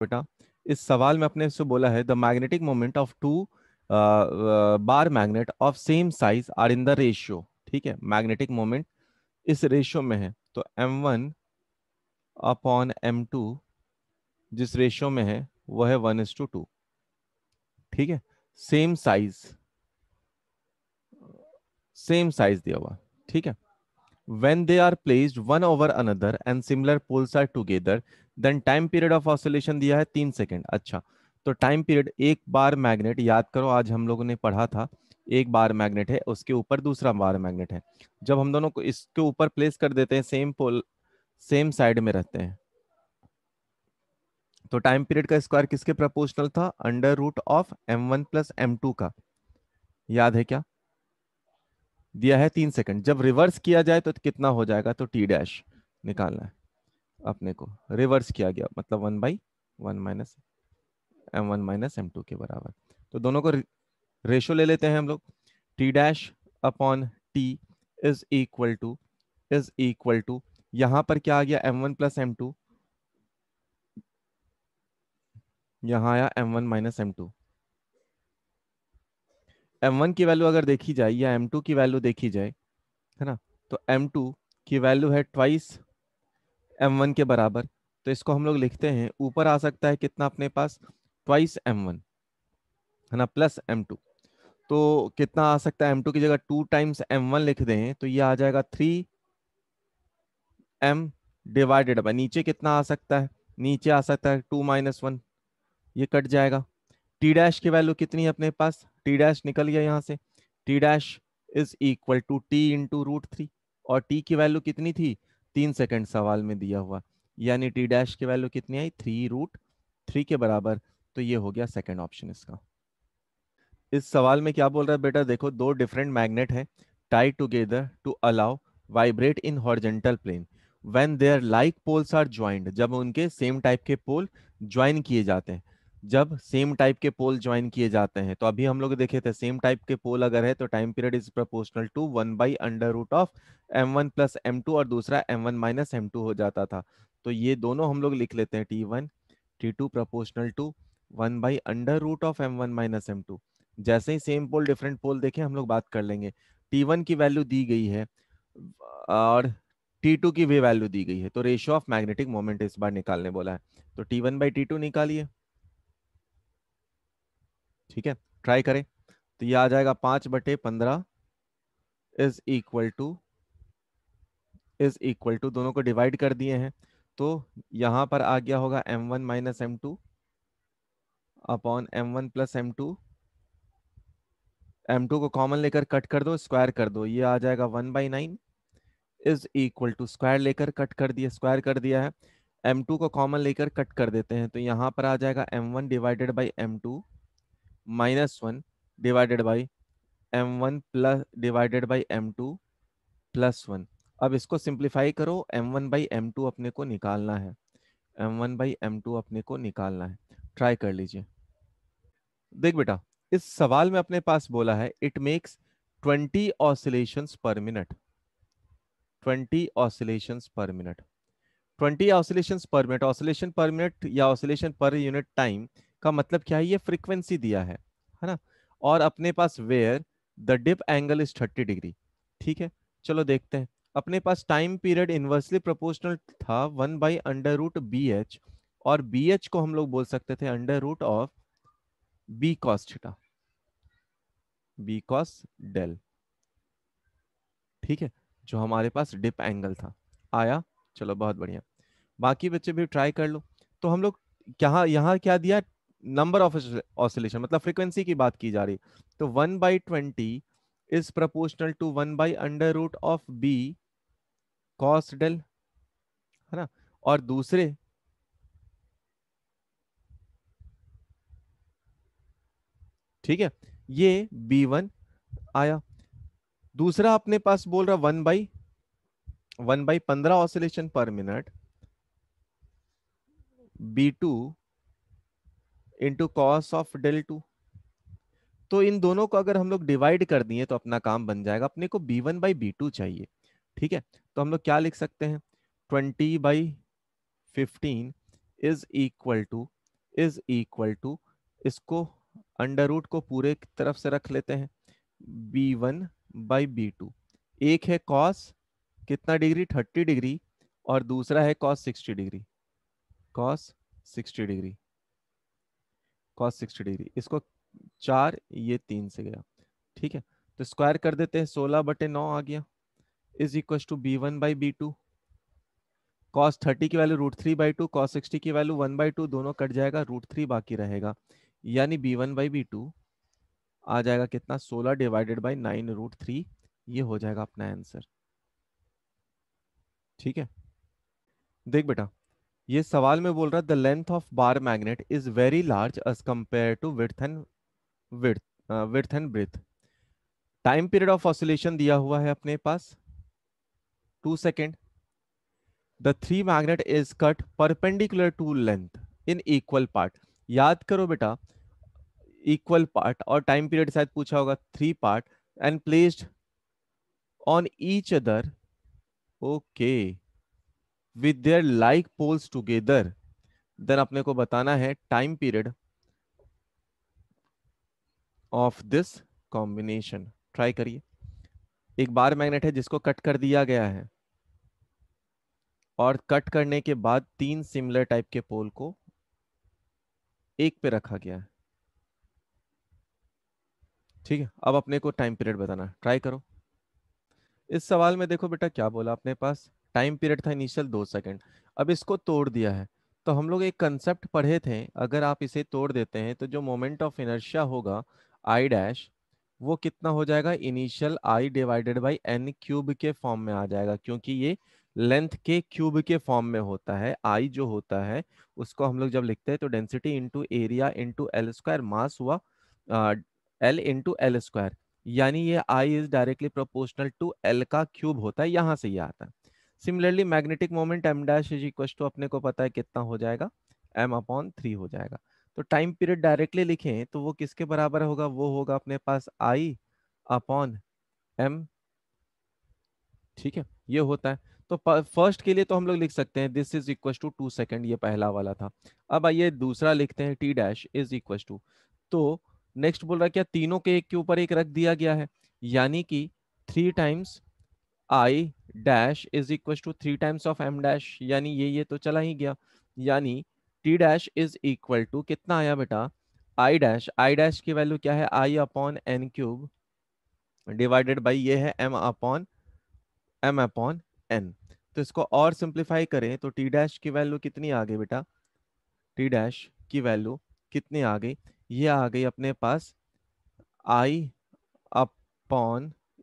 बेटा इस सवाल में अपने से बोला है the magnetic moment of two bar magnet of same size are in the ratio. ठीक है, मैग्नेटिक मोमेंट इस रेशियो में है, तो m1 अपॉन m2 जिस रेशियो में है वो है 1:2। ठीक है, सेम साइज, सेम साइज दिया हुआ। ठीक है, when they are placed one over another and similar poles are together then time period of oscillation दिया है 3 सेकेंड। अच्छा, तो टाइम पीरियड, एक बार मैग्नेट, याद करो आज हम लोगों ने पढ़ा था एक बार मैग्नेट है उसके ऊपर दूसरा बार मैग्नेट है, जब हम दोनों को इसके ऊपर प्लेस कर देते हैं सेम पोल सेम साइड में रहते हैं, तो टाइम पीरियड का स्क्वायर किसके प्रोपोर्शनल था, under root of m1 plus m2 का। याद है क्या, दिया है 3 सेकेंड, जब रिवर्स किया जाए तो कितना हो जाएगा, तो टी डैश निकालना है अपने को। रिवर्स किया गया मतलब 1/1 माइनस m1 - m2 के बराबर। तो दोनों को रेशो ले लेते हैं हम लोग, T dash upon T is equal to यहां पर क्या आ गया, m1 प्लस m2, यहां आया m1 - m2। m1 की वैल्यू अगर देखी जाए या m2 की वैल्यू देखी जाए, है ना, तो m2 की वैल्यू है ट्वाइस m1 के बराबर, तो इसको हम लोग लिखते हैं, ऊपर आ सकता है कितना अपने पास, ट्वाइस m1, है ना, प्लस m2। तो कितना आ सकता है, m2 की जगह 2 टाइम्स m1 लिख दें तो ये आ जाएगा 3m डिवाइडेड बाय, नीचे कितना आ सकता है, नीचे आ सकता है 2 - 1, ये कट जाएगा। टी डैश की वैल्यू कितनी है अपने पास, टी डैश निकल गया यहाँ से, T dash is equal to t × √3, और t की वैल्यू कितनी थी, 3 सेकेंड सवाल में दिया हुआ, यानी टी डैश की वैल्यू कितनी आई, 3√3 के बराबर। तो ये हो गया सेकेंड ऑप्शन इसका। इस सवाल में क्या बोल रहा है बेटा, देखो दो डिफरेंट मैग्नेट है tie together to allow vibrate in horizontal plane when their like poles are joined, जब उनके सेम टाइप के पोल ज्वाइन किए जाते हैं, जब सेम टाइप के पोल ज्वाइन किए जाते हैं, तो अभी हम लोग देखे थे सेम टाइप के पोल अगर है तो time period is proportional to 1/√ऑफ m1 प्लस m2 और दूसरा m1 - m2 हो जाता था। तो ये दोनों हम लोग लिख लेते हैं, t1 t2 प्रोपोर्शनल टू 1/√ऑफ m1 - m2। जैसे ही सेम पोल डिफरेंट पोल देखें हम लोग बात कर लेंगे। T1 की वैल्यू दी गई है और T2 की भी वैल्यू दी गई है, तो रेशियो ऑफ मैग्नेटिक मोमेंट इस बार निकालने बोला है, तो T1/T2 निकालिए। ठीक है, ट्राई करें, तो ये आ जाएगा 5/15 इज इक्वल टू दोनों को डिवाइड कर दिए हैं, तो यहां पर आ गया होगा m1 - m2 upon m1 plus m2, m2 को कॉमन लेकर कट कर दो, स्क्वायर कर दो, ये आ जाएगा 1/9 इज इक्वल टू, स्क्वायर लेकर कट कर दिया, स्क्वायर कर दिया है, m2 को कॉमन लेकर कट कर देते हैं, तो यहाँ पर आ जाएगा m1 divided by m2 -1 divided by m1 plus divided by m2 +1। अब इसको सिंप्लीफाई करो, m1/m2 अपने को निकालना है, m1/m2 अपने को निकालना है, ट्राई कर लीजिए। देख बेटा, इस सवाल में अपने पास बोला है इट मेक्स 20 ऑसिलेशंस पर मिनट, 20 ऑसिलेशंस पर मिनट, 20 ऑसिलेशंस पर मिनट, ऑसिलेशन पर मिनट या ऑसिलेशन पर यूनिट टाइम का मतलब क्या है, ये फ्रीक्वेंसी दिया है ना, और अपने पास where the dip angle is 30 degree. ठीक है, चलो देखते हैं, अपने पास टाइम पीरियड इनवर्सली प्रोपोर्शनल था 1/√BH, और BH को हम लोग बोल सकते थे under root of B cos theta, B cos del. ठीक है, जो हमारे पास डिप एंगल था आया, चलो बहुत बढ़िया, बाकी बच्चे भी ट्राई कर लो। तो हम लोग यहाँ यहाँ क्या दिया, नंबर ऑफ ऑसिलेशन मतलब फ्रीक्वेंसी की बात की जा रही, तो 1/20 इज प्रोपोर्शनल टू 1/√ऑफ B cos डेल, है ना, और दूसरे, ठीक है, ये B1 आया, दूसरा अपने पास बोल रहा 1/15 ऑसिलेशन पर minute B2 into cos of del 2। तो इन दोनों को अगर हम लोग डिवाइड कर दिए तो अपना काम बन जाएगा, अपने को B1/B2 चाहिए। ठीक है, तो हम लोग क्या लिख सकते हैं, 20/15 is equal to is equal to, इसको अंडर रूट को पूरे की तरफ से रख लेते हैं, b1/b2। एक है कॉस कितना डिग्री, 30 डिग्री, और दूसरा है cos 60 degree, cos 60 degree, cos 60 degree. इसको 4, ये 3 से गया, ठीक है। तो स्क्वायर कर देते हैं, 16/9 आ गया, is equal to b1/b2। Cos 30 की वैल्यू √3/2, कॉस 60 की वैल्यू 1/2, दोनों कट जाएगा, √3 बाकी रहेगा, यानी b1/b2 आ जाएगा कितना, 16/9 √3। ये हो जाएगा अपना आंसर, ठीक है। देख बेटा, ये सवाल में बोल रहा है the length of bar magnet is very large as compare to width width and breadth. Time period of oscillation दिया हुआ है अपने पास 2 second. The three magnet is cut perpendicular to length in equal part. याद करो बेटा, equal part और time period शायद पूछा होगा, 3 part, and placed on each other, okay, with their like poles together. Then अपने को बताना है time period of this combination. Try करिए। एक बार मैग्नेट है जिसको कट कर दिया गया है, और कट करने के बाद 3 सिमिलर टाइप के पोल को एक पे रखा गया है, ठीक है। अब अपने को टाइम पीरियड बताना है, ट्राई करो। इस सवाल में देखो बेटा क्या बोला अपने पास, टाइम पीरियड था इनिशियल 2 सेकंड, अब इसको तोड़ दिया है। तो हम लोग एक कंसेप्ट पढ़े थे, अगर आप इसे तोड़ देते हैं तो जो मोमेंट ऑफ इनर्शिया होगा आई डैश, वो कितना हो जाएगा, initial I divided by N cube के फॉर्म में आ जाएगा, क्योंकि ये लेंथ के क्यूब के फॉर्म में होता है। आई जो होता है उसको हम लोग जब लिखते हैं तो density into area into L square, mass हुआ एल इंटू एल स्क्वायर, यानी ये I is directly proportional to L का क्यूब होता है, यहां से ये आता है। Similarly magnetic moment M dash is equal to, अपने को पता है कितना हो जाएगा, m/3 हो जाएगा। तो टाइम पीरियड डायरेक्टली लिखें तो वो किसके बराबर होगा, वो होगा अपने पास I/m, ठीक है, ये होता है। तो फर्स्ट के लिए तो हम लोग लिख सकते हैं this is equal to 2 second, ये पहला वाला था। अब आइए दूसरा लिखते हैं, T dash is equal to, तो नेक्स्ट बोल रहा है क्या, तीनों के एक के ऊपर एक रख दिया गया है, यानी कि 3 times I dash is equal to 3 times of M dash, यानी ये तो चला ही गया, यानी T dash is equal to कितना आया बेटा, आई डैश की वैल्यू क्या है, I/n³ डिवाइडेड बाई ये है m/n। तो इसको और सिंप्लीफाई करें तो टी डैश की वैल्यू कितनी आ गई बेटा, टी डैश की वैल्यू कितनी आ गई, ये आ गई अपने पास I/,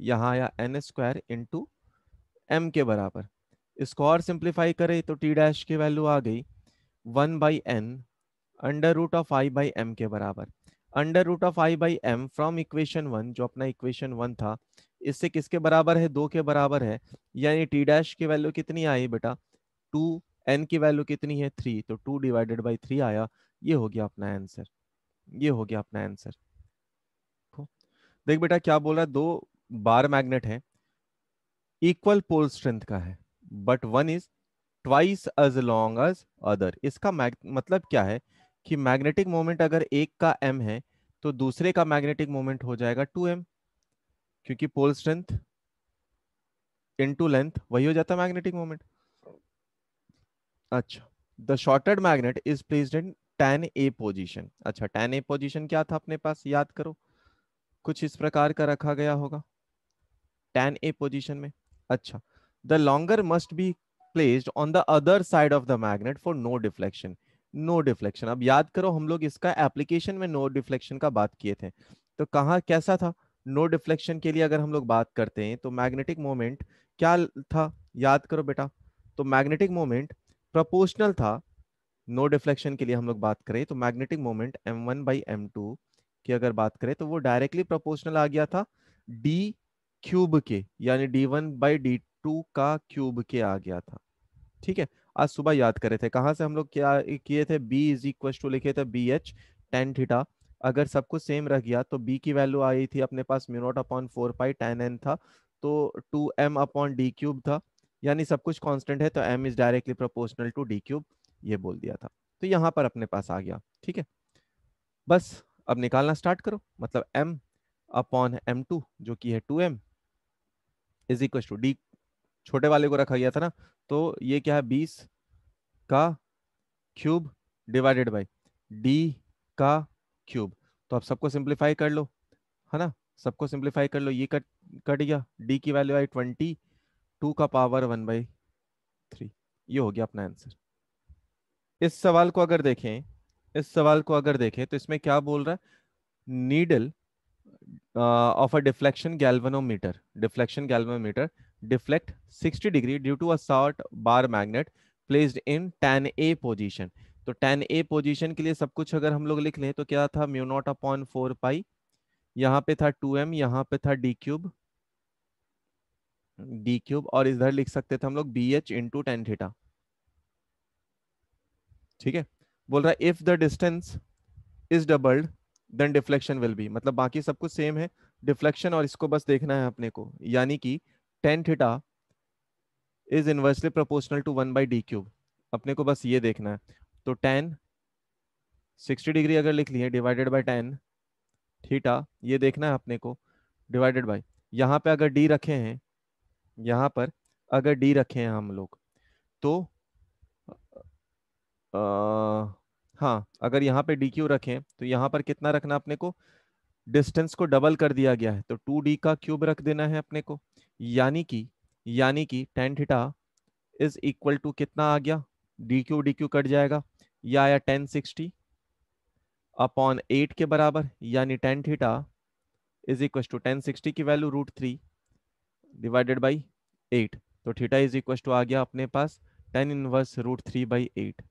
यहाँ आया n² इंटू m के बराबर। इसको और सिंप्लीफाई करें तो टी डैश की वैल्यू आ गई 1/n √I/m के बराबर। √I/m फ्रॉम इक्वेशन 1, जो अपना इक्वेशन 1 था, इससे किसके बराबर है, 2 के बराबर है, यानी टी डैश की वैल्यू कितनी आई बेटा 2, n की वैल्यू कितनी है 3, तो 2/3 आया। ये हो गया अपना आंसर, ये हो गया अपना आंसर। देख बेटा क्या बोल रहा है, दो बार मैग्नेट है, इक्वल पोल स्ट्रेंथ का है, but one is twice as long as other. इसका मतलब क्या है कि मैग्नेटिक मोमेंट अगर एक का m है तो दूसरे का मैग्नेटिक मोमेंट हो जाएगा 2m, क्योंकि पोल स्ट्रेंथ इनटू लेंथ वही हो जाता है मैग्नेटिक मोमेंट। अच्छा, the shorted magnet is placed in tan a position. अच्छा, tan a पोजीशन क्या था अपने पास, याद करो, कुछ इस प्रकार का रखा गया होगा tan a पोजीशन में। अच्छा, the longer must be placed on the other side of the magnet for no deflection. No deflection, अब याद करो हम लोग इसका एप्लीकेशन में नो डिफ्लेक्शन का बात किए थे, तो कहाँ कैसा था, नो डिफ्लेक्शन के लिए अगर हम लोग बात करते हैं तो मैग्नेटिक मोमेंट क्या था, याद करो बेटा, तो मैग्नेटिक मोमेंट प्रोपोर्शनल था। नो डिफ्लेक्शन के लिए हम लोग बात करें तो मैग्नेटिक मोमेंट m1/m2 की अगर बात करें तो वो डायरेक्टली प्रोपोर्शनल आ गया था डी क्यूब के, यानी d1/d2 का क्यूब के आ गया था, ठीक है। आज सुबह याद करे थे, कहाँ से हम लोग क्या किए थे, b इज इक्वल टू लिखे थे BH tan थीटा। अगर सब कुछ सेम रह गया तो b की वैल्यू आई थी अपने पास μ0/4 पाई tan n था, तो 2m/d³ था, यानी सब कुछ कांस्टेंट है तो m is directly proportional to d³, ये बोल दिया था। तो यहाँ पर अपने पास आ गया। ठीक है, बस अब निकालना स्टार्ट करो। मतलब m अपॉन m2 जो कि है 2m is equal to D, छोटे वाले को रखा गया था ना, तो ये क्या है 20 का क्यूब डिवाइडेड बाई डी का क्यूब। तो अब सबको सिंप्लीफाई कर लो, है ना, सबको सिंप्लीफाई कर लो, ये कट कट गया, डी की वैल्यू आई 22 का पावर 1/3। ये हो गया अपना आंसर। इस सवाल को अगर देखें, इस सवाल को अगर देखें तो इसमें क्या बोल रहा है, needle of a deflection galvanometer deflect 60 degree due to a short bar magnet placed in tan A position। तो tan A position के लिए सब कुछ अगर हम लोग लिख लें तो क्या था, म्यू नॉट अपॉन 4 पाई, यहाँ पे था 2m, यहाँ पे था डी क्यूब, और इधर लिख सकते थे हम लोग B H into tan theta. ठीक है, बोल रहा है if the distance is doubled then deflection will be, मतलब बाकी सब कुछ सेम है, डिफ्लेक्शन और इसको बस देखना है अपने को, यानी कि tan theta is inversely proportional to 1/d³। अपने को बस ये देखना है, तो टेन 60 डिग्री अगर लिख लिए डिवाइडेड बाय टेन थीटा, ये देखना है अपने को, डिवाइडेड बाय, यहाँ पे अगर डी रखे हैं, यहाँ पर अगर डी रखे हैं हम लोग, तो हाँ अगर यहाँ पे डी क्यू रखें तो यहाँ पर कितना रखना अपने को, डिस्टेंस को डबल कर दिया गया है तो 2d का क्यूब रख देना है अपने को, यानी कि tan theta is equal to कितना आ गया, डी क्यू कट जाएगा, या आया 1060 अपॉन 8 के बराबर, यानी tan theta is equal to 1060 की वैल्यू √3 डिवाइडेड बाई 8। तो थीटा इज इक्वल टू आ गया अपने पास 10 इनवर्स √3/8।